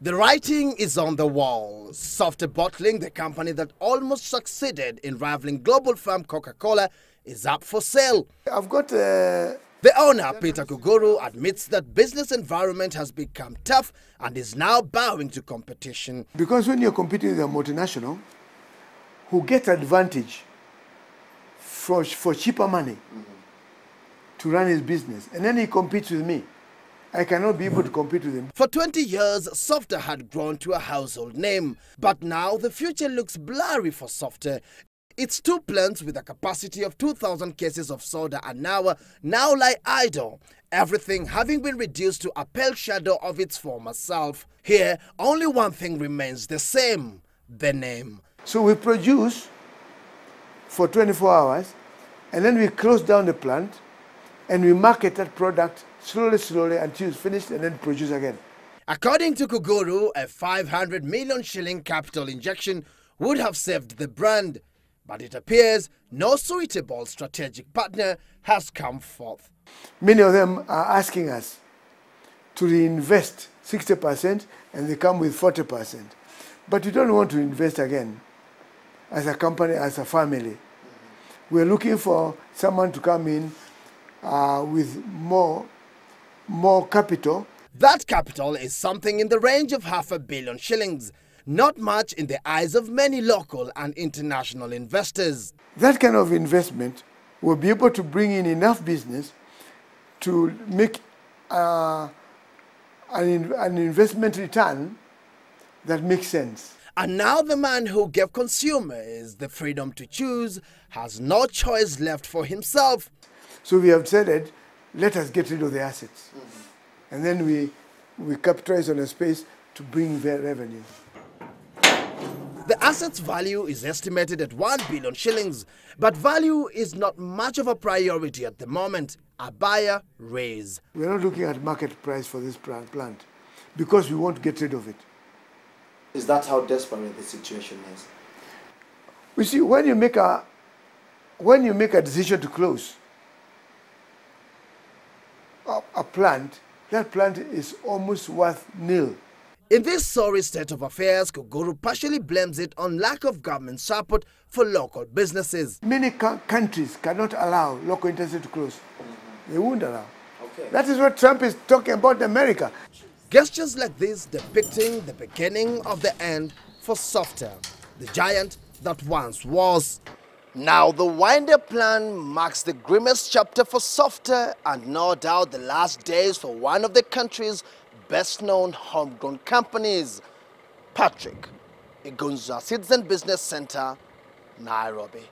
The writing is on the wall. Softa Bottling, the company that almost succeeded in rivaling global firm Coca-Cola, is up for sale. I've got The owner, Peter Kuguru, admits that business environment has become tough and is now bowing to competition. because when you're competing with a multinational who get advantage for cheaper money to run his business, and then he competes with me, I cannot be able to compete with him. For 20 years, Softa had grown to a household name, but now the future looks blurry for Softa. Its two plants with a capacity of 2,000 cases of soda an hour now lie idle, everything having been reduced to a pale shadow of its former self. Here, only one thing remains the same: the name. So we produce for 24 hours, and then we close down the plant, and we market that product slowly until it's finished, and then produce again. According to Kuguru, a 500 million shilling capital injection would have saved the brand, but it appears no suitable strategic partner has come forth. Many of them are asking us to reinvest 60%, and they come with 40%. But we don't want to invest again as a company, as a family. We're looking for someone to come in with more capital. That capital is something in the range of 500 million shillings, not much in the eyes of many local and international investors. That kind of investment will be able to bring in enough business to make an investment return that makes sense. And now the man who gave consumers the freedom to choose has no choice left for himself. So we have said, let us get rid of the assets. And then we capitalize on a space to bring their revenue. The asset's value is estimated at 1 billion shillings, but value is not much of a priority at the moment. A buyer raise. We're not looking at market price for this plant because we want to get rid of it. Is that how desperate the situation is? You see, when you make a decision to close a plant, that plant is almost worth nil. In this sorry state of affairs, Kuguru partially blames it on lack of government support for local businesses. Many countries cannot allow local industry to close. They won't allow. Okay. That is what Trump is talking about America. Gestures like this depicting the beginning of the end for Softa, the giant that once was. Now the wind-up plan marks the grimmest chapter for Softa and no doubt the last days for one of the country's best-known homegrown companies. Patrick, Igunza Citizen Business Center, Nairobi.